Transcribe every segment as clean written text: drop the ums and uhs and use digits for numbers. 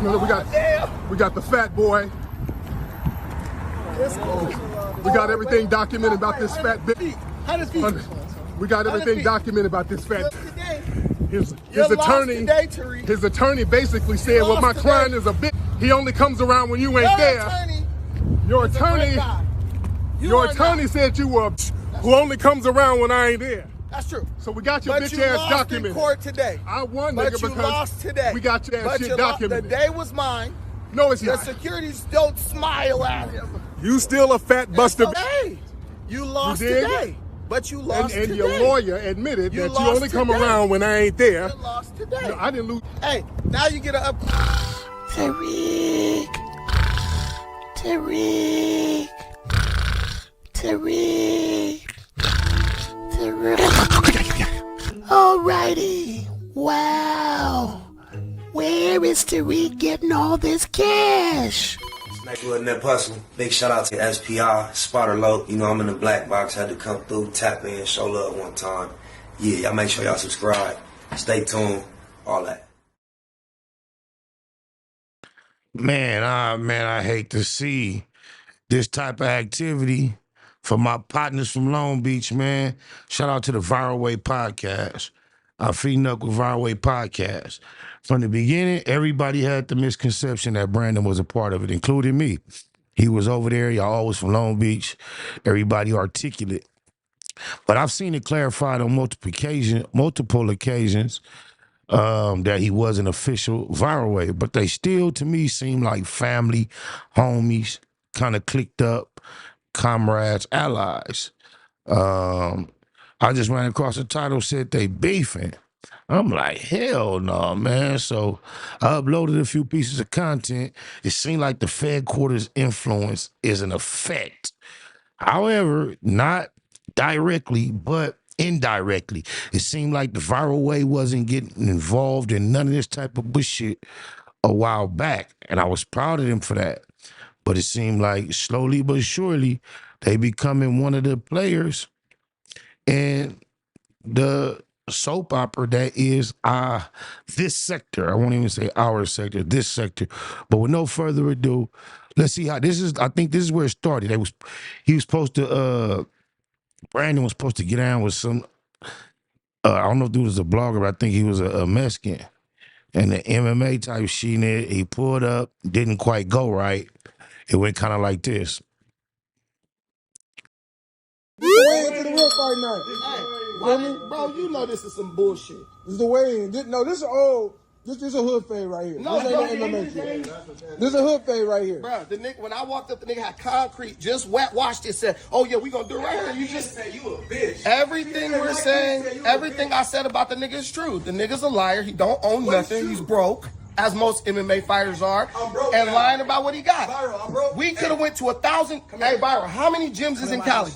We got the fat boy. We got everything documented about this fat bitch. We got everything documented about this fat. His attorney basically said, "Well, my client is a bitch. He only comes around when you ain't there." Your attorney said you were a bitch who only comes around when I ain't there. That's true. So we got your bitch ass documented. In court today. I won, but nigga, you because lost today. We got your ass shit documented. The day was mine. No, it's the not. The securities don't smile at him. You still a fat buster. Hey, you lost today. But you lost today. And your lawyer admitted that you only come around when I ain't there. You lost today. No, I didn't lose. Hey, now you get a up. Tariq. Alrighty. Wow. Where is Tariq getting all this cash? Nigga Net Hustle. Big shout out to SPI, Spotter Low. You know I'm in the black box. Had to come through, tap in, show love one time. Yeah, y'all make sure y'all subscribe. Stay tuned. All that. Man, I hate to see this type of activity for my partners from Long Beach, man. Shout out to the Viral Way Podcast. I'm feeding up with Viral Way Podcast. From the beginning, everybody had the misconception that Brandon was a part of it, including me. He was over there. Y'all always from Long Beach. Everybody articulate. But I've seen it clarified on multiple occasions that he was an official Viral Way. But they still, to me, seem like family, homies, kind of clicked up, comrades, allies. I just ran across a title said they beefing. I'm like, hell no, man. So I uploaded a few pieces of content. It seemed like the Fed quarters influence is an effect. However, not directly, but indirectly. It seemed like the Viral Way wasn't getting involved in none of this type of bullshit a while back. And I was proud of them for that. But it seemed like slowly but surely, they becoming one of the players in the soap opera that is this sector. I won't even say our sector, this sector. But with no further ado, let's see how this is. I think this is where it started. He was supposed to Brandon was supposed to get down with some I don't know if dude was a blogger, but I think he was a Mexican. And the MMA type shit, he pulled up, didn't quite go right. It went kind of like this. Way into the real fight night. Bro, you know this is some bullshit. This is the way in. No, this is old. This is a hood fade right here. No, this ain't no MMA shit. This is a hood fade right here. Bro, the nigga, when I walked up, the nigga had concrete, just wet washed it, said, "Oh yeah, we gonna do it right here." You just said you a bitch. Everything we're saying, everything I said about the nigga is true. The nigga's a liar. He don't own nothing. He's broke, as most MMA fighters are, and lying about what he got. I'm broke. We could have went to 1,000. Hey, Byron, how many gyms is in Cali?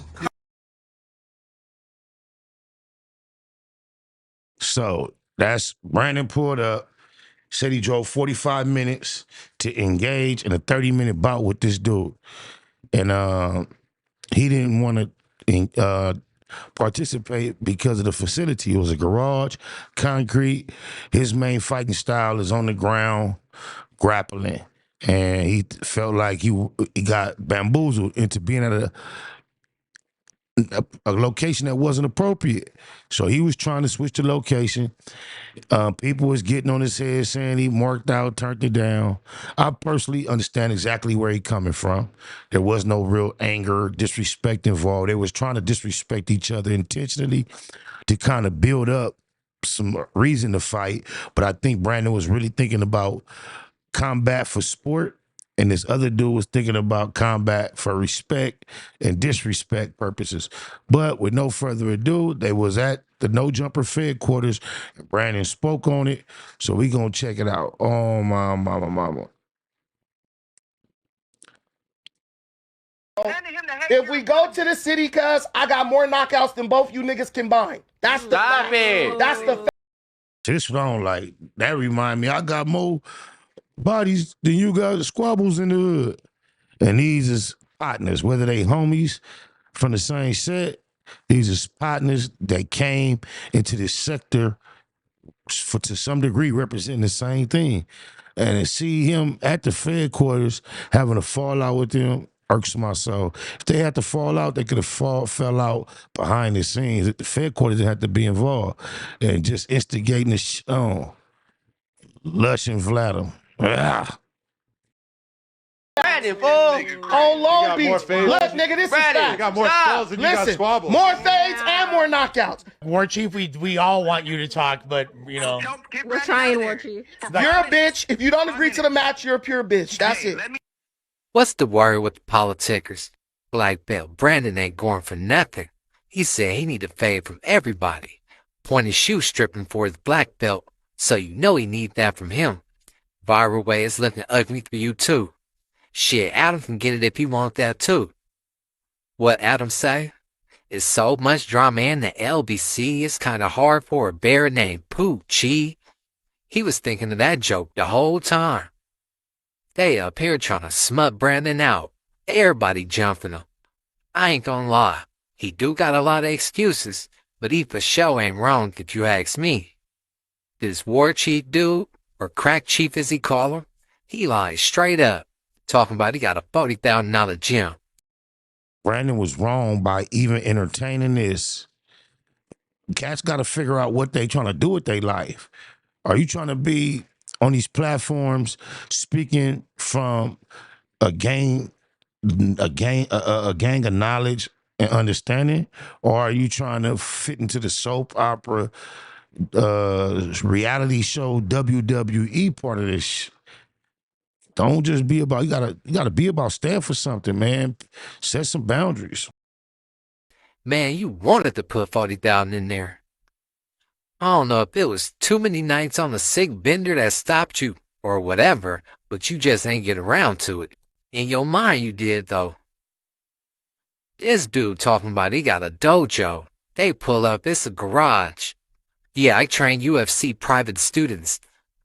So that's Brandon pulled up, said he drove 45 minutes to engage in a 30-minute bout with this dude. And he didn't want to participate because of the facility. It was a garage, concrete. His main fighting style is on the ground, grappling. And he felt like he got bamboozled into being at a location that wasn't appropriate. So he was trying to switch the location. People was getting on his head saying he marked out, turned it down. I personally understand exactly where he coming from. There was no real anger, disrespect involved. They was trying to disrespect each other intentionally to kind of build up some reason to fight. But I think Brandon was really thinking about combat for sport, and this other dude was thinking about combat for respect and disrespect purposes. But with no further ado, they was at the No Jumper Fed quarters, and Brandon spoke on it. So we gonna check it out. Oh, my mama. If we go to the city, cuz I got more knockouts than both you niggas combined. That's the fact. That's the fact. This wrong, like, that remind me, I got more bodies than you got squabbles in the hood. And these is partners, whether they homies from the same set, these is partners that came into this sector to some degree representing the same thing. And to see him at the Fed quarters having a fallout with them irks my soul. If they had to fall out, they could have fell out behind the scenes. If the Fed quarters had to be involved and just instigating the Lush and Vladimir. Ah. Brandon, on Long Beach. Look, nigga, this is fact. You got more spells than you got squabbles. More fades and more knockouts. War Chief, we all want you to talk, but you know. We're trying, War Chief. You're a bitch. If you don't agree to the match, you're a pure bitch. That's it. What's the worry with the politickers? Black belt Brandon ain't going for nothing. He said he need a fade from everybody. Pointed shoe stripping for his black belt, so you know he need that from him. Viral way is looking ugly for you too. Shit, Adam can get it if he want that too. What Adam say? It's so much drama in the LBC, it's kinda hard for a bear named Poochie. He was thinking of that joke the whole time. They up here trying to smut Brandon out. Everybody jumping him. I ain't gonna lie, he do got a lot of excuses, but he for sure ain't wrong if you ask me. This War Chief dude, or Crack Chief as he call him, he lies straight up. Talking about he got a $40,000 gym. Brandon was wrong by even entertaining this. Cats got to figure out what they trying to do with their life. Are you trying to be on these platforms speaking from a gang of knowledge and understanding, or are you trying to fit into the soap opera, reality show, WWE part of this? Don't just be about, you gotta be about stand for something, man. Set some boundaries. Man, you wanted to put 40,000 in there. I don't know if it was too many nights on the sick bender that stopped you or whatever, but you just ain't get around to it. In your mind you did though. This dude talking about he got a dojo. They pull up, it's a garage. Yeah, I train UFC private students.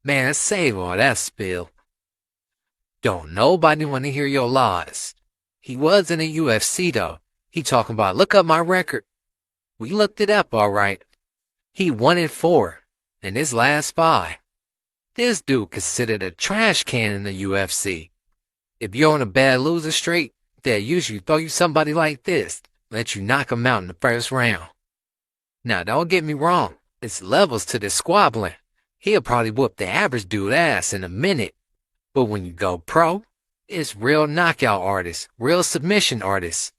Man, save all that spill. Don't nobody want to hear your lies. He was in the UFC though. He talking about, look up my record. We looked it up all right. He 1-4 in his last 5. This dude considered a trash can in the UFC. If you're on a bad loser streak, they'll usually throw you somebody like this, let you knock him out in the first round. Now don't get me wrong, it's levels to this squabbling. He'll probably whoop the average dude ass in a minute. But when you go pro, it's real knockout artists, real submission artists.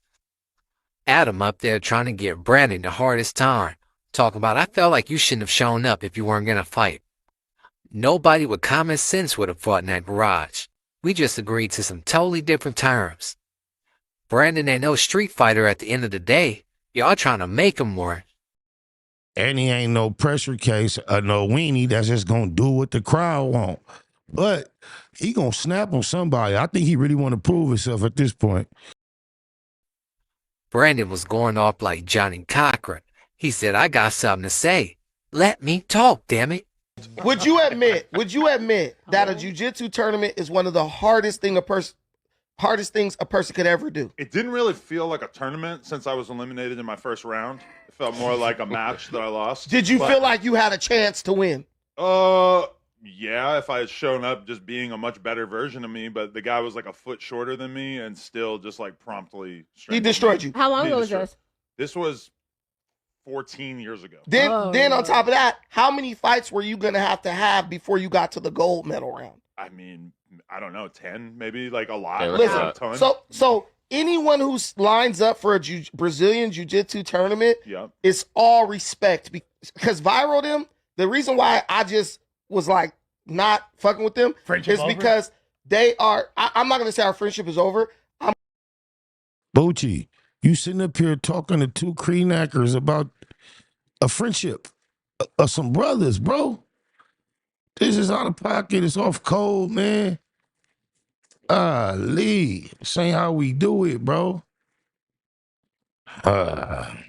Adam up there trying to give Brandon the hardest time. Talking about, I felt like you shouldn't have shown up if you weren't going to fight. Nobody with common sense would have fought in that garage. We just agreed to some totally different terms. Brandon ain't no street fighter at the end of the day. Y'all trying to make him one. And he ain't no pressure case or no weenie that's just gonna do what the crowd want. But he gonna snap on somebody. I think he really want to prove himself at this point. Brandon was going off like Johnny Cochran. He said, I got something to say. Let me talk, damn it. Would you admit that a jiu-jitsu tournament is one of the hardest things a person could ever do? It didn't really feel like a tournament since I was eliminated in my first round. It felt more like a match that I lost. Did you feel like you had a chance to win? Yeah, if I had shown up just being a much better version of me, but the guy was like a foot shorter than me and still just like promptly He destroyed you. How long ago was this? This was 14 years ago. Then on top of that, how many fights were you gonna have before you got to the gold medal round? I mean, I don't know, 10, maybe like a lot. Listen, so anyone who lines up for a Brazilian Jiu-Jitsu tournament, it's all respect because Viral them. The reason why I just was like not fucking with them is because they are. I'm not gonna say our friendship is over. Bochy, you sitting up here talking to two Kreenackers about a friendship of some brothers, bro. This is out of pocket. It's off code, man. Lee, this ain't how we do it, bro. I'm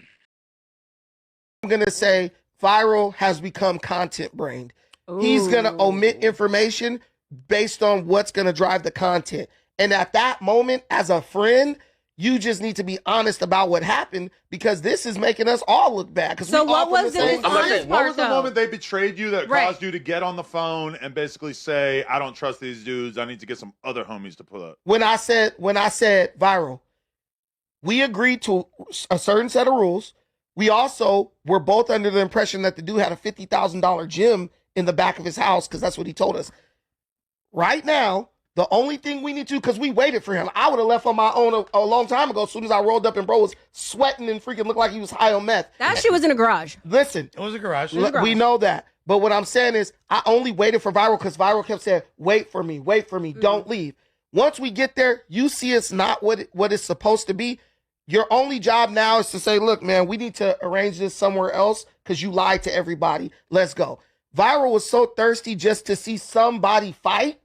gonna say Viral has become content brained. He's gonna omit information based on what's gonna drive the content. And at that moment, as a friend, You just need to be honest about what happened because this is making us all look bad. So what was the dishonest What part, was the though? moment they betrayed you that Right. caused you to get on the phone and basically say, I don't trust these dudes. I need to get some other homies to pull up? When I said viral, we agreed to a certain set of rules. We also were both under the impression that the dude had a $50,000 gym in the back of his house because that's what he told us. Right now, the only thing we need to, because we waited for him. I would have left on my own a long time ago as soon as I rolled up and bro was sweating and freaking looked like he was high on meth. That shit was in a garage. Listen. It was a garage. We know that. But what I'm saying is I only waited for Viral because Viral kept saying, wait for me, don't leave. Once we get there, you see it's not what it's supposed to be. Your only job now is to say, look, man, we need to arrange this somewhere else because you lied to everybody. Let's go. Viral was so thirsty just to see somebody fight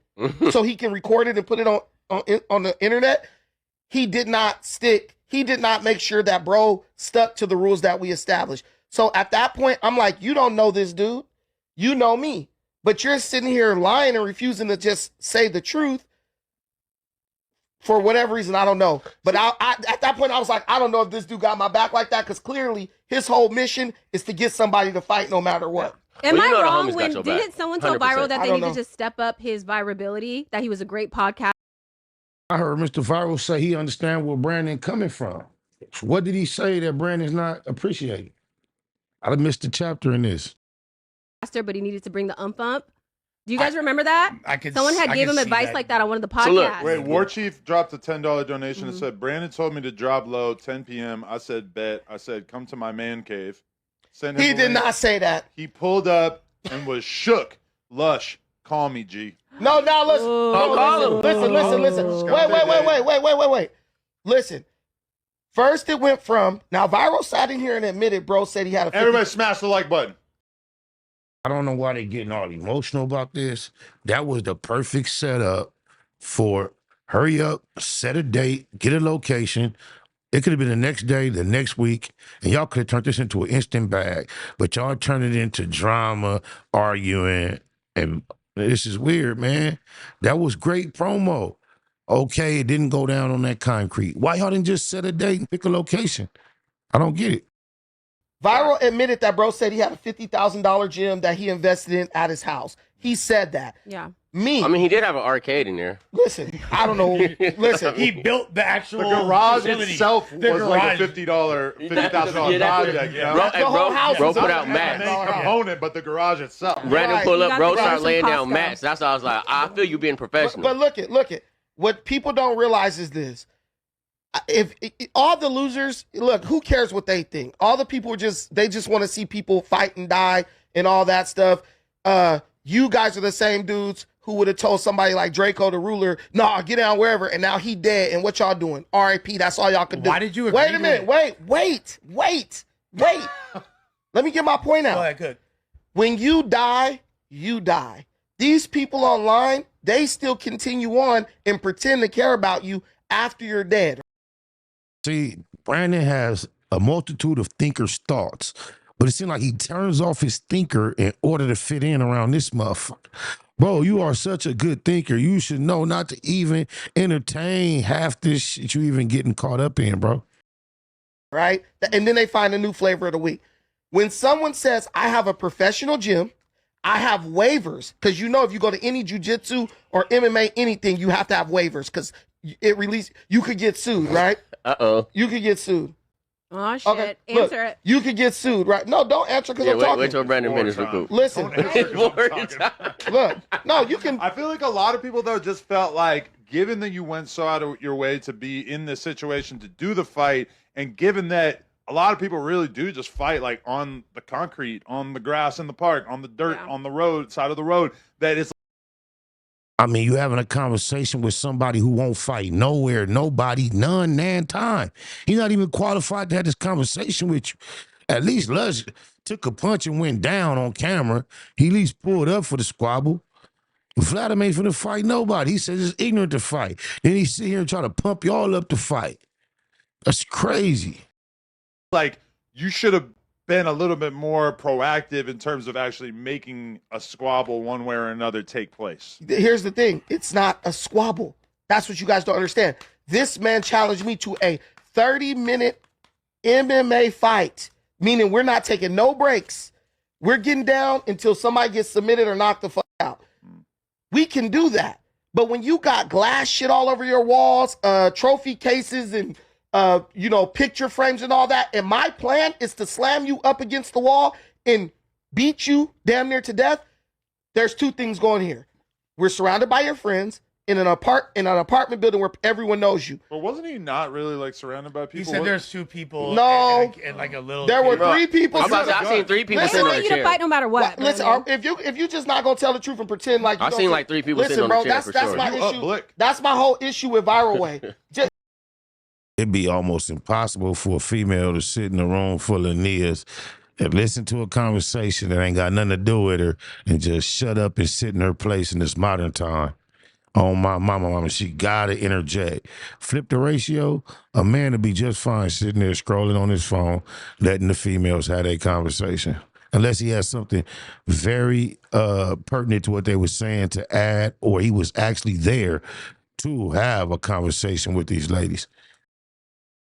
so he can record it and put it on the internet. He did not make sure that bro stuck to the rules that we established. So at that point, I'm like, you don't know this dude. You know me. But you're sitting here lying and refusing to just say the truth. For whatever reason, I don't know. But I at that point, I was like, I don't know if this dude got my back like that because clearly his whole mission is to get somebody to fight no matter what. Am I wrong when didn't someone tell 100%. Viral that they don't need know. to just step up his virability, that he was a great podcast? I heard Mr. Viral say he understand where Brandon coming from. What did he say that Brandon's not appreciating? I missed a chapter in this. But he needed to bring the ump. Do you guys remember that? Someone had I gave could him see advice that. like that on one of the So look, podcasts. Wait, War Chief dropped a $10 donation and said, Brandon told me to drop low 10 p.m. I said, bet. I said, come to my man cave. Send him He the did link. not say that. He pulled up and was shook. Lush, call me, G. No, listen. Listen. Wait. Listen. First, it went from, now Viral sat in here and admitted bro said he had a 50. Everybody smash the like button. I don't know why they're getting all emotional about this. That was the perfect setup for hurry up, set a date, get a location. It could have been the next day, the next week, and y'all could have turned this into an instant bag. But y'all turned it into drama, arguing, and this is weird, man. That was great promo. Okay, it didn't go down on that concrete. Why y'all didn't just set a date and pick a location? I don't get it. Viral admitted that bro said he had a $50,000 gym that he invested in at his house. He said that. Yeah. I mean, he did have an arcade in there. Listen, I don't know. Listen, He built the actual The garage facility. itself The was like a garage. $50,000 project. You know? Bro, the whole house bro was put a out mats. Main component, but the garage itself. Brandon Right. pull You up, got bro, the start garage laying from down Costco. mats. That's why I was like, I feel you being professional. but look it. What people don't realize is this. If all the losers, look, who cares what they think? All the people they just want to see people fight and die and all that stuff. You guys are the same dudes who would have told somebody like Draco the ruler, nah, get down wherever, and now he dead, and what y'all doing? R.I.P., that's all y'all could do. Why did you agree Wait a to minute, it? wait. Let me get my point out. Go ahead, good. When you die, you die. These people online, they still continue on and pretend to care about you after you're dead. See, Brandon has a multitude of thinker's thoughts, but it seems like he turns off his thinker in order to fit in around this motherfucker. Bro, you are such a good thinker. You should know not to even entertain half this shit you even getting caught up in, bro. Right? And then they find a new flavor of the week. When someone says, I have a professional gym, I have waivers, because you know if you go to any jiu-jitsu or MMA, anything, you have to have waivers, because you could get sued, right? Uh-oh. You could get sued. Oh, shit. Okay, look, Answer it. you could get sued, right? No, don't answer because Yeah, I'm talking. wait till Brandon finishes recoup. Listen, look, no, you can. I feel like a lot of people, though, just felt like, given that you went so out of your way to be in this situation to do the fight, and given that a lot of people really do just fight like on the concrete, on the grass in the park, on the dirt, on the road, side of the road, that it's I mean, you having a conversation with somebody who won't fight nowhere, nobody, none, nan time. He's not even qualified to have this conversation with you. At least Lush took a punch and went down on camera. He at least pulled up for the squabble. Vladimir ain't finna fight nobody. He says it's ignorant to fight. Then he sit here and try to pump y'all up to fight. That's crazy. like you should have been a little bit more proactive in terms of actually making a squabble one way or another take place. Here's the thing. It's not a squabble. That's what you guys don't understand. This man challenged me to a 30-minute MMA fight, meaning we're not taking no breaks. We're getting down until somebody gets submitted or knocked the fuck out. We can do that. But when you got glass shit all over your walls, trophy cases and, picture frames and all that, and my plan is to slam you up against the wall and beat you damn near to death, there's two things going here. We're surrounded by your friends in an apartment building where everyone knows you. But wasn't he not really like surrounded by people? He said there's two people. No, and like a little. There were three people. I've seen 3 people sitting on They the want you to chair. fight no matter what. Listen, if you just not gonna tell the truth and pretend like you I've seen like 3 people listen, sitting bro, on the chair that's for my sure. issue. That's my whole issue with Viral Way. It'd be almost impossible for a female to sit in a room full of niggas and listen to a conversation that ain't got nothing to do with her and just shut up and sit in her place in this modern time. Oh, my mama, she gotta interject. Flip the ratio, a man would be just fine sitting there scrolling on his phone, letting the females have a conversation. Unless he has something very pertinent to what they were saying to add, or he was actually there to have a conversation with these ladies.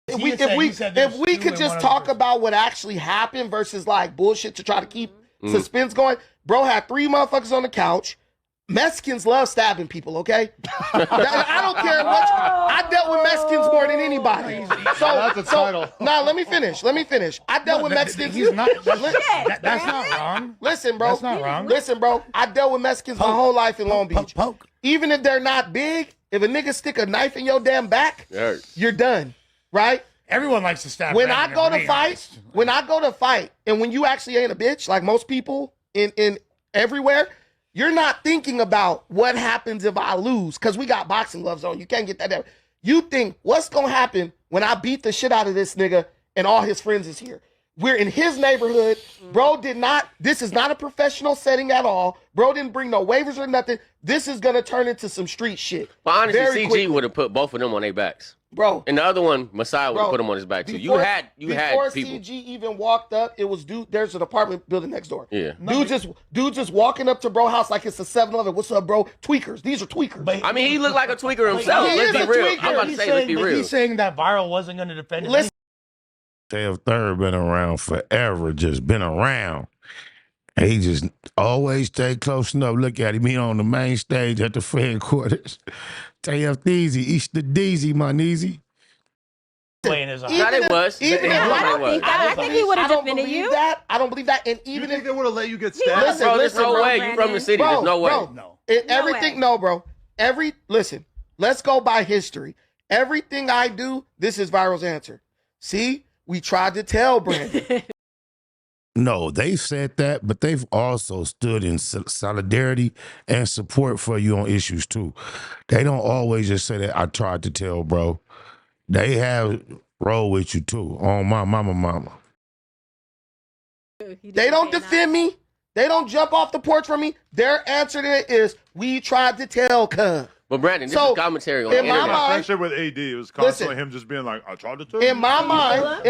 If we could just talk about what actually happened versus like bullshit to try to keep suspense going, bro had 3 motherfuckers on the couch. Mexicans love stabbing people, okay? I don't care what. I dealt with Mexicans more than anybody. That's a title. Nah, let me finish. I dealt with Mexicans. That's not wrong. Listen, bro. That's not wrong. Listen, bro. I dealt with Mexicans my whole life in Long Beach. Even if they're not big, if a nigga stick a knife in your damn back, you're done, right? Everyone likes to stab. When I go to fight, and when you actually ain't a bitch, like most people in everywhere, you're not thinking about what happens if I lose, because we got boxing gloves on. You can't get that there. You think, what's going to happen when I beat the shit out of this nigga and all his friends is here? We're in his neighborhood. Bro this is not a professional setting at all. Bro didn't bring no waivers or nothing. This is going to turn into some street shit. But honestly, Very CG quickly. would have put both of them on their backs. Bro. And the other one, Messiah, would have put him on his back too. You had before people. CG even walked up, it was there's an apartment building next door. Yeah. Dude just walking up to bro house like it's a 7-Eleven. What's up, bro? Tweakers. These are tweakers. I mean, he looked like a tweaker himself. He Let's is be a real. tweaker. I'm about to say, let's be real. He's saying that Viral wasn't going to defend him. Listen. Dave Third been around forever, just been around. And he just always stay close enough. Look at him, he on the main stage at the headquarters. TF Easy, East the Deezy, my Neezy. Playing his eyes. Not it was. I don't think that. I think he would have defended you. I don't believe that. And even if they would have let you get stabbed, listen, bro, there's no bro, way. You from the city? There's no way. No. Everything, no, bro. Listen. Let's go by history. Everything I do, this is Viral's answer. See, we tried to tell Brandon. No, they've said that, but they've also stood in solidarity and support for you on issues too. They don't always just say that I tried to tell, bro. They have roll with you too, on my mama. They don't defend me. They don't jump off the porch from me. Their answer to it is, we tried to tell cuz. But Brandon, this is commentary on the internet. My friendship with AD, it was constantly him just being like, I tried to tell you. In my mind,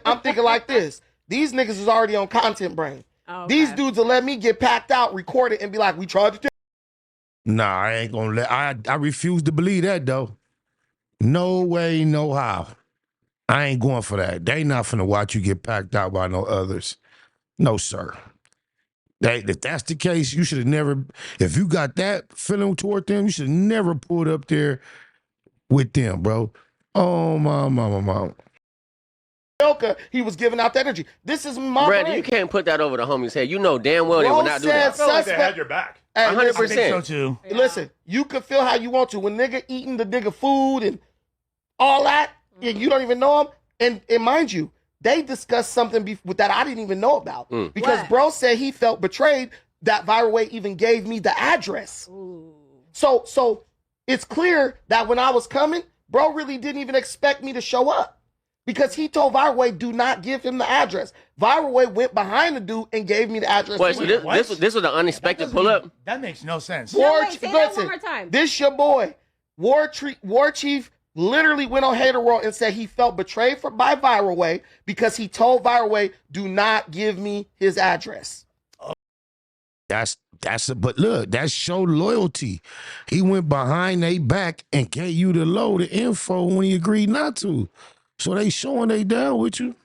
I'm thinking like this. These niggas is already on content brain. These dudes will let me get packed out, record it, and be like, we tried to tell. Nah, I ain't gonna let, I refuse to believe that though. No way, no how. I ain't going for that. They not finna watch you get packed out by no others. No, sir. If that's the case, you should have never, if you got that feeling toward them, you should have never pulled up there with them, bro. Oh, my mama. He was giving out that energy. This is my Brandon, brain. you can't put that over the homie's head. You know damn well they would not do that. I felt like they had your back. 100%. I think so too. Listen, you can feel how you want to. When nigga eating the nigga food and all that, and you don't even know him, and mind you, they discussed something with that I didn't even know about. Because bro said he felt betrayed that Viral Way even gave me the address. So it's clear that when I was coming, bro really didn't even expect me to show up. Because he told Viral Way, do not give him the address. Viral Way went behind the dude and gave me the address. Wait, so this was an unexpected pull-up? That makes no sense. Say that one more time. This your boy. War Chief literally went on Hater World and said he felt betrayed by Viral Way because he told Viral Way, do not give me his address. But look, that showed loyalty. He went behind their back and gave you the info when he agreed not to. So they showing they down with you.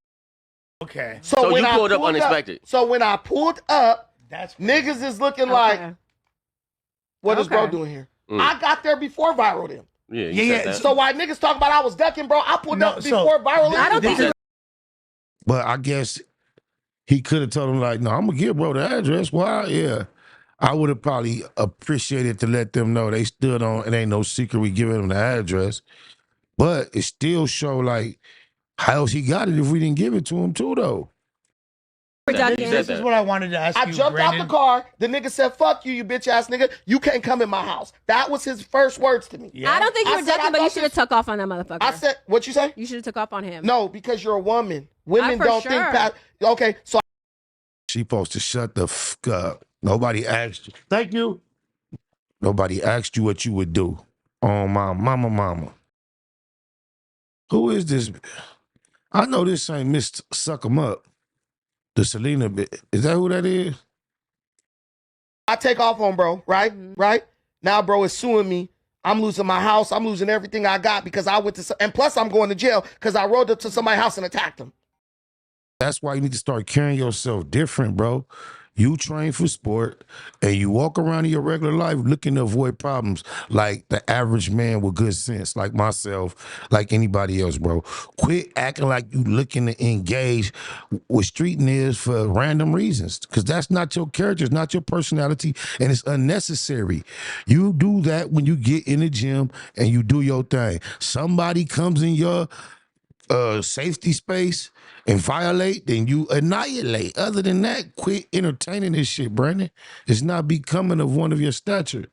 Okay. So you pulled up unexpected. So when I pulled up, That's niggas is looking like, what is bro doing here? I got there before Viral them. Yeah. So why niggas talk about I was ducking, bro? I pulled up before Viral. I don't think. But I guess he could have told him like, no, I'm gonna give bro the address. Why? Yeah. I would have probably appreciated to let them know they stood on, it ain't no secret we giving them the address. But it still show like, how else he got it if we didn't give it to him too, though? This is what I wanted to ask you, I jumped out the car. The nigga said, fuck you, you bitch ass nigga. You can't come in my house. That was his first words to me. Yeah. I don't think you were ducking, but you should have took off on that motherfucker. I said, what you say? You should have took off on him. No, because you're a woman. Women don't think past. Okay, so. She supposed to shut the fuck up. Nobody asked you. Thank you. Nobody asked you what you would do. Oh, my mama. Who is this? I know this ain't Miss Suck 'em Up. The Selena bit. Is that who that is? I take off on bro, right? Right? Now bro is suing me. I'm losing my house. I'm losing everything I got because I went to, and plus I'm going to jail because I rode up to somebody's house and attacked them. That's why you need to start carrying yourself different, bro. You train for sport and you walk around in your regular life looking to avoid problems like the average man with good sense, like myself, like anybody else, bro. Quit acting like you looking to engage with street niggas for random reasons, because that's not your character, it's not your personality, and it's unnecessary. You do that when you get in the gym and you do your thing. Somebody comes in your safety space and violate, then you annihilate. Other than that, quit entertaining this shit, Brandon. It's not becoming of one of your stature.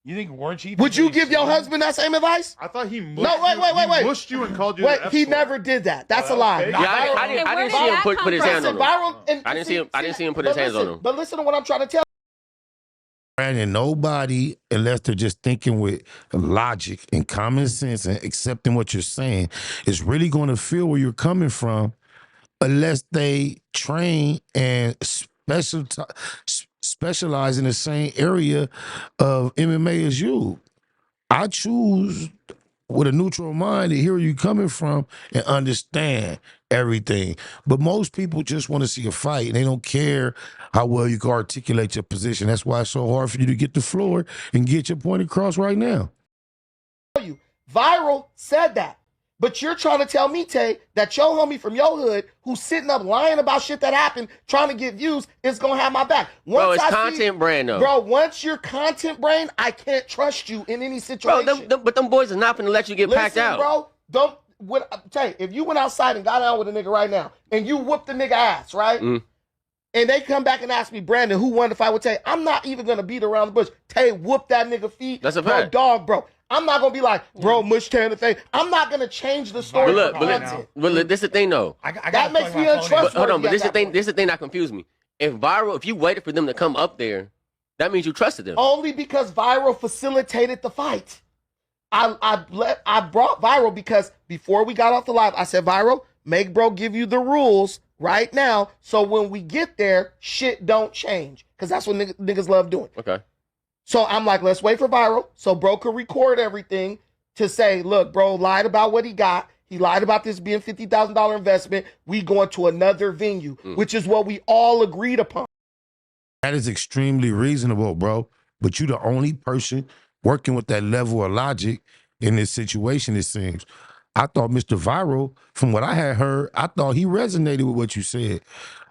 You think War Chief? Would you give your husband that same advice? I thought he mushed wait. He mushed you and called you. Wait, he never did that. That's a lie. Yeah, I didn't see him put his hands on him. I didn't see him put his hands on him. But listen to what I'm trying to tell you. Brandon, nobody, unless they're just thinking with logic and common sense and accepting what you're saying, is really going to feel where you're coming from unless they train and specialize in the same area of MMA as you. I choose with a neutral mind to hear where you're coming from and understand everything. But most people just want to see a fight and they don't care how well you can articulate your position. That's why it's so hard for you to get the floor and get your point across right now. Viral said that. But you're trying to tell me, Tay, that your homie from your hood who's sitting up lying about shit that happened, trying to get views, is going to have my back. Bro, it's content brand, though. Bro, once you're content brand, I can't trust you in any situation. Bro, but them boys are not going to let you get packed out. Bro, Tay, if you went outside and got out with a nigga right now, and you whooped the nigga ass, right? And they come back and ask me, Brandon, who won the fight with Tay? I'm not even going to beat around the bush. Tay whooped that nigga feet. That's a fact. Bro. I'm not going to be like, bro, mush Tay in the face. I'm not going to change the story. But look, this is the thing, though. That makes me untrustworthy. Hold on, but this is the thing that confused me. If you waited for them to come up there, that means you trusted them. Only because Viral facilitated the fight. I brought Viral because before we got off the live, I said, Viral, make bro give you the rules right now, so when we get there, shit don't change. Because that's what niggas love doing. Okay. So I'm like, let's wait for Viral so bro can record everything to say, look, bro lied about what he got. He lied about this being $50,000 investment. We going to another venue, which is what we all agreed upon. That is extremely reasonable, bro. But you're the only person working with that level of logic in this situation, it seems. I thought Mr. Viral, from what I had heard, I thought he resonated with what you said.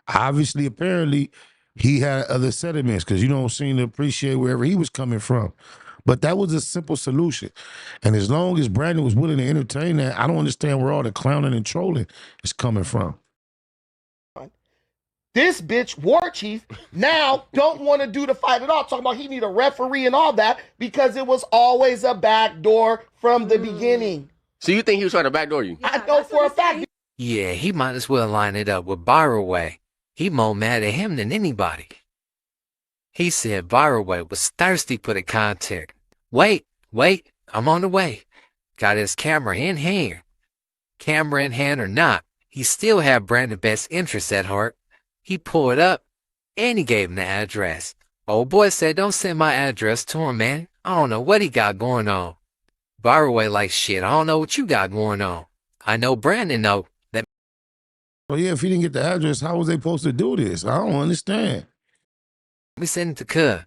Obviously, apparently, he had other sentiments because you don't seem to appreciate wherever he was coming from. But that was a simple solution. And as long as Brandon was willing to entertain that, I don't understand where all the clowning and trolling is coming from. This bitch, War Chief, now don't want to do the fight at all. Talking about he need a referee and all that because it was always a backdoor from the beginning. So you think he was trying to backdoor you? I know for a fact. Yeah, he might as well line it up with Viral Way. He more mad at him than anybody. He said Viral Way was thirsty for the content. Wait, I'm on the way. Got his camera in hand. Camera in hand or not, he still had Brandon's best interests at heart. He pulled up, and he gave him the address. Old boy said don't send my address to him, man. I don't know what he got going on. Viral way like shit. I don't know what you got going on. I know Brandon know that. Well, yeah, if he didn't get the address, how was they supposed to do this? I don't understand. We sent it to Cub.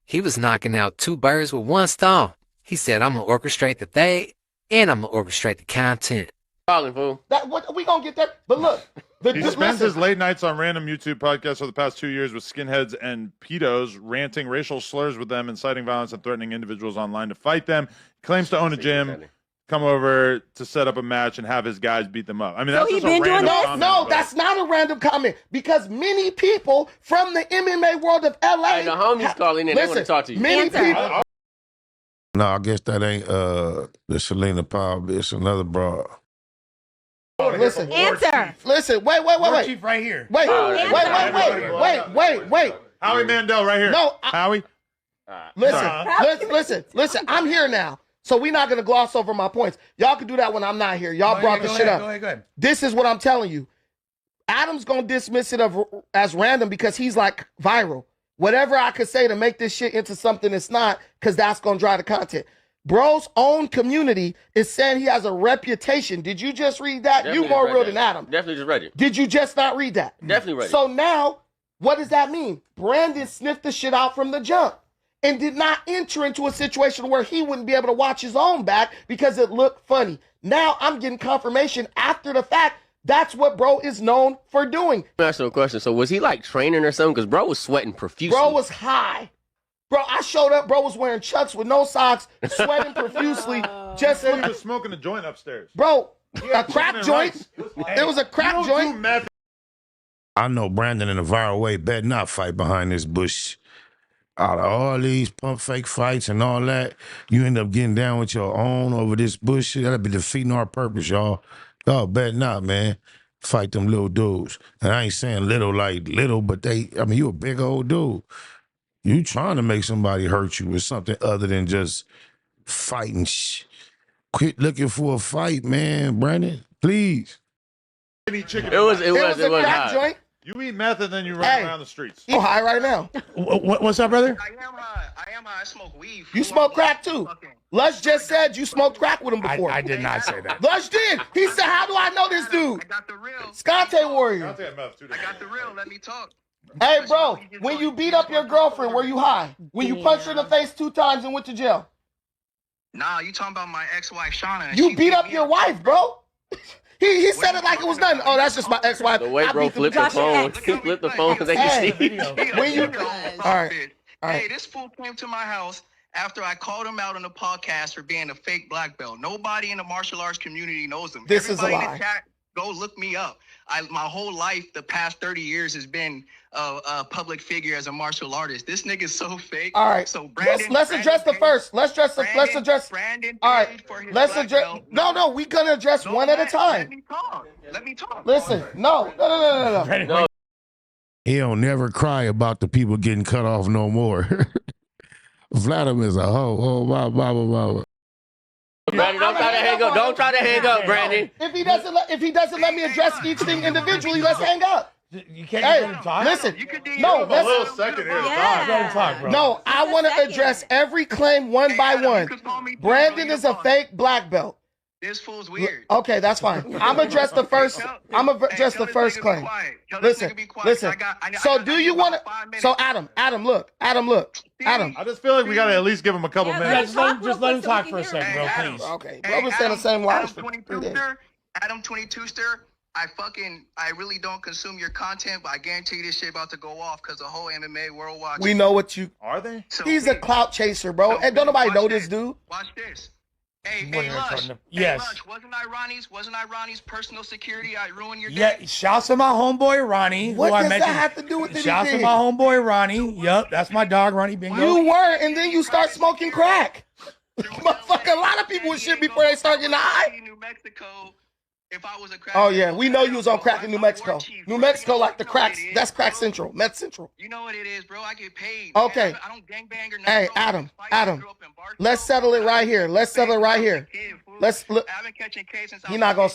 He was knocking out 2 birds with 1 stone. He said, I'm going to orchestrate the thing, and I'm going to orchestrate the content. Calling, fool. What we gonna get that? But look, he spends his late nights on random YouTube podcasts for the past 2 years with skinheads and pedos, ranting racial slurs with them, inciting violence and threatening individuals online to fight them. Claims to own a gym, come over to set up a match and have his guys beat them up. I mean, that's just a random comment. No, that's not a random comment because many people from the MMA world of LA. Hey, the homies calling in. They want to talk to you. Many people. No, I guess that ain't the Selena Powell bitch, another broad. Listen, answer. Listen, wait. Chief right here. Wait. Howie Mandel right here. No, Howie. Listen. I'm here now, so we're not gonna gloss over my points. Y'all can do that when I'm not here. Y'all brought the shit up. Go ahead. This is what I'm telling you. Adam's gonna dismiss it as random because he's like viral. Whatever I could say to make this shit into something it's not, because that's gonna drive the content. Bro's own community is saying he has a reputation. Did you just read that? Definitely you more real that. than Adam. Definitely just read it. Did you just not read that? Definitely read it. So now, what does that mean? Brandon sniffed the shit out from the jump and did not enter into a situation where he wouldn't be able to watch his own back because it looked funny. Now I'm getting confirmation after the fact. That's what bro is known for doing. Let me ask you a question. So was he like training or something? Because bro was sweating profusely. Bro was high. Bro, I showed up. Bro was wearing chucks with no socks, sweating profusely. Just he was smoking a joint upstairs. Bro, a crack joint. It was a crack joint. I know Brandon in a viral way better not fight behind this bush. Out of all these pump fake fights and all that, you end up getting down with your own over this bullshit. That'll be defeating our purpose, y'all. Y'all better not, man. Fight them little dudes. And I ain't saying little like little, but you a big old dude. You trying to make somebody hurt you with something other than just fighting. Quit looking for a fight, man, Brandon. Please. It was a crack joint. You eat meth and then you run around the streets. You high right now. What's up, brother? I am high. I smoke weed. You smoke crack too. Lush just said you smoked crack with him before. I did not say that. Lush did. He said, "How do I know this dude?" I got the real. Scante Warrior. I got the real. Let me talk. Hey, bro, when you beat up your girlfriend, were you high? When you punched her in the face 2 times and went to jail? Nah, you talking about my ex-wife, Shauna. You beat up your wife, bro. He said it like it was nothing. Oh, that's just my ex-wife. The way bro flipped the phone. He flipped the phone so they can see. When you... All right. Hey, this fool came to my house after I called him out on the podcast for being a fake black belt. Nobody in the martial arts community knows him. This is a lie. In the chat, go look me up. My whole life, the past 30 years, has been a public figure as a martial artist. This nigga's so fake. All right. So Brandon, let's address the first. Let's address. Brandon all right. Let's address. No. We gonna address one at a time. Let me talk. Listen. No. He don't never cry about the people getting cut off no more. Vladimir's a hoe. Oh, blah. Brandon, don't try to hang up. Don't try to hang up, Brandon. If he doesn't let me address each thing individually, let's hang up. You can't let him talk. Listen. No, let's a little second here. Let him talk, bro. No, I want to address every claim one by one. Brandon is a fake black belt. This fool's weird. Okay, that's fine. I'm gonna address the first. Claim. Listen. So do you want to? So Adam, look. Adam. I just feel like we gotta at least give him a couple minutes. Just let him talk for a second, bro, please. Okay, bro, been saying the same lines for 3 days. Adam 22ster. I really don't consume your content, but I guarantee you this shit about to go off because the whole MMA world watches. We know what you. Are they? He's a clout chaser, bro, and don't nobody know this dude. Watch this. Hey, Lush. Yes. Hey, Lush, wasn't I Ronnie's personal security? I ruined your day. Yeah, shouts to my homeboy Ronnie. What who I does mentioned. that have to do with anything? Shouts to my homeboy Ronnie. Yup, that's my dog, Ronnie Bingo. You were, and then you start smoking crack. Motherfucker, a lot of people with shit before they start getting high. New Mexico. If I was a crack. Oh yeah, we know you was on crack in New Mexico. New Mexico, like the cracks. That's crack central, Meth Central. You know what it is, bro. I get paid. Okay. I don't gangbang or nothing. Hey, Adam. Let's settle it right here. Let's look. I've been catching cases since He's not gonna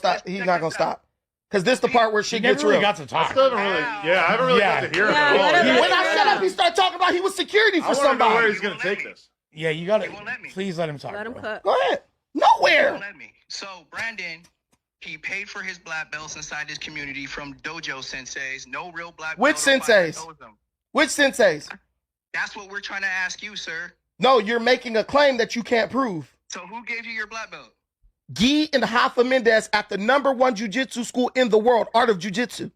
stop. Because this the part where shit never gets really real. got to talk. I still haven't really, I haven't really got to hear it Yeah, at all. When I shut up, he started talking about he was security for I want to know somebody. where he's going to take this. Yeah, you gotta. Please let him talk. Let him bro. cook. Go ahead. Nowhere. Don't let me. So Brandon, he paid for his black belts inside this community from dojo senseis. No real black Which belt or fighter senseis? knows them. Which senseis? That's what we're trying to ask you, sir. No, you're making a claim that you can't prove. So who gave you your black belt? Guy and Rafa Mendez at the #1 jiu-jitsu school in the world, Art of Jiu-Jitsu.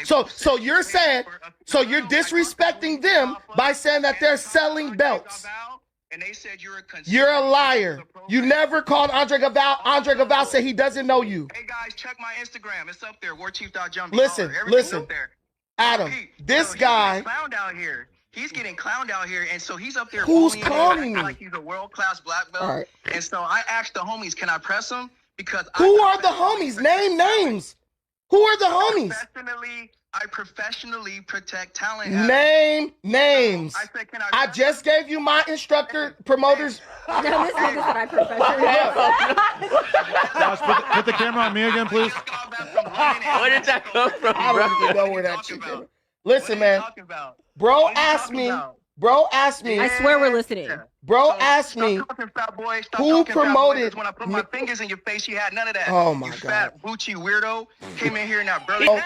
So you're saying, so you're disrespecting them by saying that they're selling belts. And they said You're a liar. You never called Andre Galval. Andre Galval said he doesn't know you. Hey guys, check my Instagram. It's up there. warchief.jumpy. Listen, listen. Adam, this guy. Clowned out here. He's getting clowned out here, and so he's up there. Who's bullying clowning me? like he's a world-class black belt. All right. And so I asked the homies, can I press him? Because Who are the homies? Name names. Who are the homies? I professionally protect talent. Name names. I said, can I just gave you my instructor, promoters. No, this nigga said I professionally. Josh, put the camera on me again, please. Where did that come from, I bro? don't even know where that shit came from. Listen, man. Bro asked me. I swear we're listening. Bro asked me who promoted. When I put my fingers in your face, you had none of that. Oh my you God. fat Gucci weirdo came in here now, brother. Oh,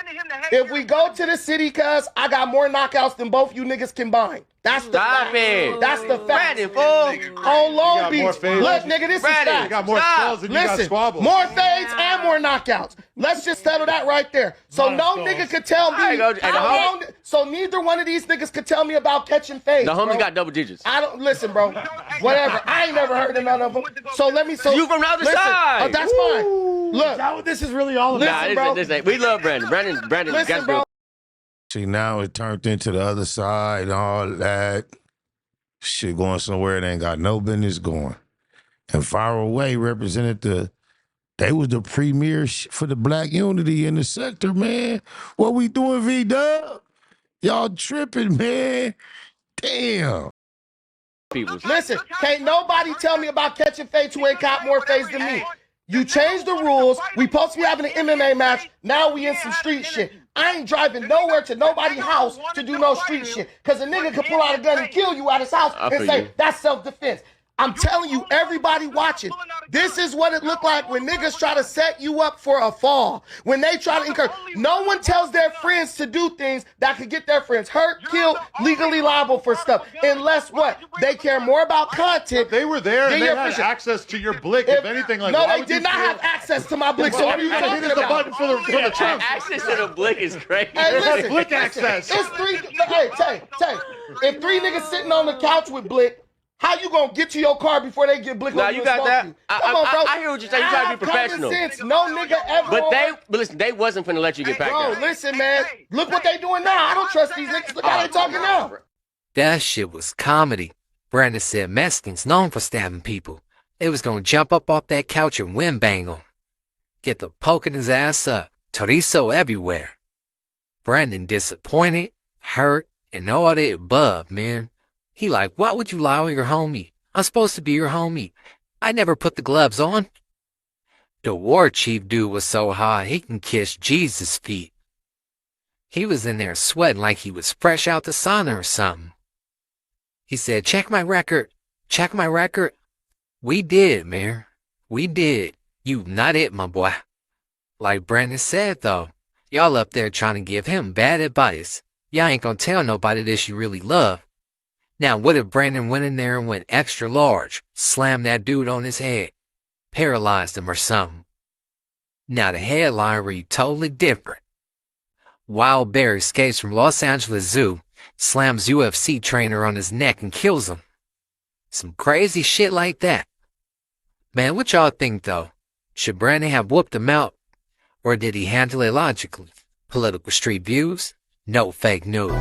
if we go to the city, cuz I got more knockouts than both you niggas combined. That's the Stop fact. it. That's the fact. Brandon, fool. On Long got Beach. more fades. Look, nigga, this Brandon, is You fact. got more Stop. skulls than you got Listen, squabbles. more fades and more knockouts. Let's just settle that right there. So no nigga could tell me. I go- and the how long, so neither one of these niggas could tell me about catching fades. The homies bro. got double digits. I don't listen, bro. Whatever. I ain't never heard of none of them. So let me. So You from the other listen. side. Oh, that's fine. Is Look, that what this is really all about? Listen, bro. This ain't. We love Brandon. Brandon listen, got bro. See, now it turned into the other side and all that shit going somewhere it ain't got no business going. And Far Away represented they was the premier for the black unity in the sector, man. What we doing, V-Dub? Y'all tripping, man. Damn. people. Listen, can't nobody tell me about catching fades who ain't got more fades than me. You changed the rules. We supposed to be having an MMA match. Now we in some street shit. I ain't driving nowhere to nobody's house to do no street shit. Because a nigga could pull out a gun and kill you at his house and say, that's self-defense. I'm telling you, everybody watching, this is what it looked like when niggas try to set you up for a fall. When they try to encourage. No one tells their friends to do things that could get their friends hurt, killed, legally liable for stuff. Unless what? They care more about content. They were there and they had friendship. access to your blick, if anything. Like, No, why they would did you not feel- have access to my blick. So what are you Hit talking the about? button for the trunk. Access to the blick is crazy. Hey, listen, Blick listen, access. It's three. Hey, Tay. If three niggas sitting on the couch with blick, how you gonna get to your car before they get blick? Nah, on you and got smoke that. you? Come on, bro. I hear what you're saying. You gotta be professional. Common sense. No nigga ever. But listen, they wasn't finna let you get back Bro, there. listen, man. Look what they doing now. I don't trust these niggas. Look how they talking now. That shit was comedy. Brandon said Mexicans known for stabbing people. They was gonna jump up off that couch and wind bang him. Get the poking his ass up. Chorizo everywhere. Brandon disappointed, hurt, and all the above, man. He like, why would you lie on your homie? I'm supposed to be your homie. I never put the gloves on. The war chief dude was so hot he can kiss Jesus' feet. He was in there sweating like he was fresh out the sauna or something. He said, check my record. Check my record. We did, man. We did. You not it, my boy. Like Brandon said, though, y'all up there trying to give him bad advice. Y'all ain't gonna tell nobody this you really love. Now, what if Brandon went in there and went extra large, slammed that dude on his head, paralyzed him or something? Now, the headline read totally different. Wild Bear escapes from Los Angeles Zoo, slams UFC trainer on his neck and kills him. Some crazy shit like that. Man, what y'all think, though? Should Brandon have whooped him out, or did he handle it logically? Political street views? No fake news.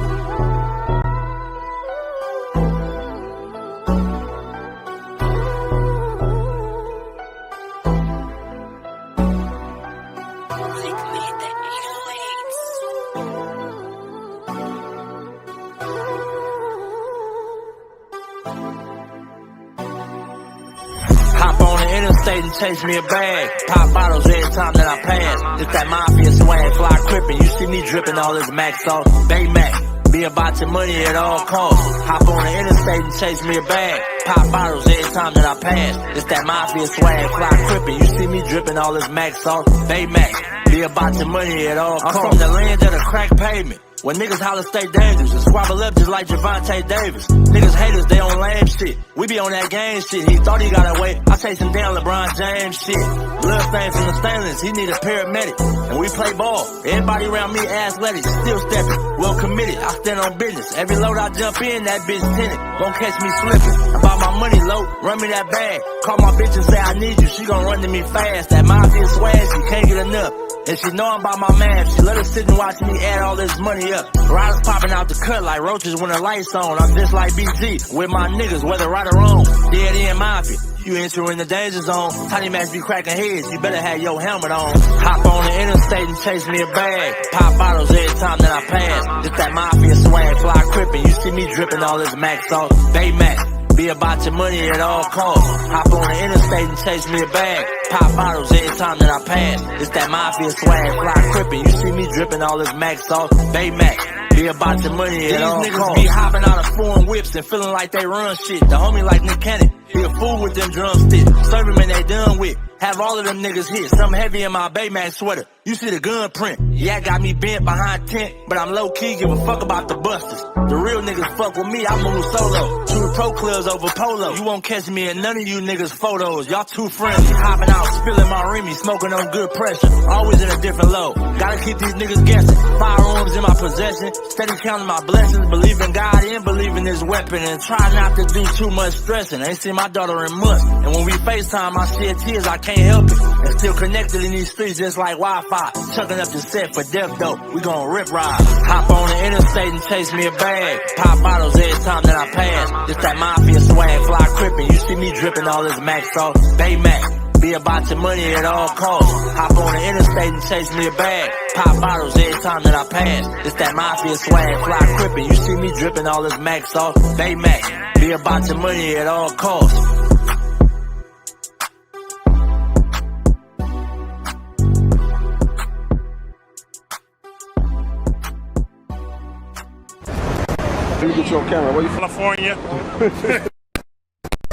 Hop on the internet. interstate and chase me a bag. Pop bottles every time that I pass. It's that mafia swag, fly crippin'. You see me dripping all this Max sauce, Bay Mac. Be about your money at all costs. Hop on the interstate and chase me a bag. Pop bottles every time that I pass. It's that mafia swag, fly crippin'. You see me dripping all this Max sauce, Bay Mac. Be about your money at all costs. I'm from the land of the crack pavement. When niggas holler stay dangerous and squabble up just like Javante Davis. Niggas haters, they on lame shit. We be on that game shit. He thought he got away. I chase him down LeBron James shit. Blood stains from the stainless. He need a paramedic. And we play ball. Everybody around me athletic. Still stepping. Well committed. I stand on business. Every load I jump in, that bitch tinted. Won't catch me slipping. About my money low. Run me that bag. Call my bitch and say I need you. She gon' run to me fast. That mafia swag, she can't get enough. And she know I'm by my man. She let her sit and watch me add all this money up. Riders popping out the cut like roaches when the lights on. I'm just like BG with my niggas, whether right or wrong. Dead end mafia. You entering the danger zone. Tiny Macs be cracking heads. You better have your helmet on. Hop on the interstate and chase me a bag. Pop bottles every time that I pass. It's that mafia swag, fly crippin'. You see me dripping all this Max sauce, Bay Mac. Be about your money at all costs. Hop on the interstate and chase me a bag. Pop bottles every time that I pass. It's that mafia swag, fly crippin'. You see me dripping all this Max sauce, Bay Mac. Be about your money at all costs. These niggas be hopping out of foreign whips and feeling like they run shit. The homie like Nick Cannon. He a fool with them drumsticks. Serve him and they done with. Have all of them niggas hit. Something heavy in my Baymax sweater. You see the gun print. Yeah, got me bent behind tent, but I'm low key, give a fuck about the busters. The real niggas fuck with me, I move solo. Two pro clubs over polo. You won't catch me in none of you niggas photos. Y'all too friendly. Hopping out, spilling my Remy, smoking on good pressure. Always in a different load. Gotta keep these niggas guessing. Firearms in my possession. Steady counting my blessings. Believe in God and believe in this weapon. And try not to do too much stressing. Ain't seen my daughter in months. And when we FaceTime, I shed tears, I can't help it. And still connected in these streets just like Wi-Fi. Chucking up the set for death though. We gon' rip ride. Hop on the interstate and chase me a bag. Pop bottles every time that I pass. It's that mafia swag, fly crippin'. You see me dripping all this Max sauce, Bay Mac. Be about your money at all costs. Hop on the interstate and chase me a bag. Pop bottles every time that I pass. It's that mafia swag, fly crippin'. You see me dripping all this Max sauce, Bay Mac. Be about your money at all costs. Let me get you on camera. Where you from? California.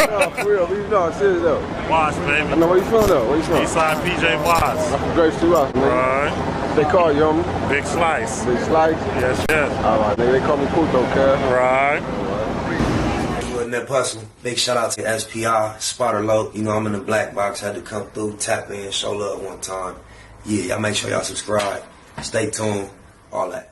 No, for real. You know, I'm serious though. Watts, baby. I know where you from though. Where you from? Eastside PJ Watts. I'm from Grace 2 Watts, nigga. Right. They call you, homie? Big Slice. Big Slice? Yes, yes. Alright, nigga. They call me Puto, cuz. Right. In that hustle. Big shout out to SPI, Spotter Low. You know, I'm in the black box. Had to come through, tap in, show love one time. Yeah, y'all make sure y'all subscribe. Stay tuned. All that.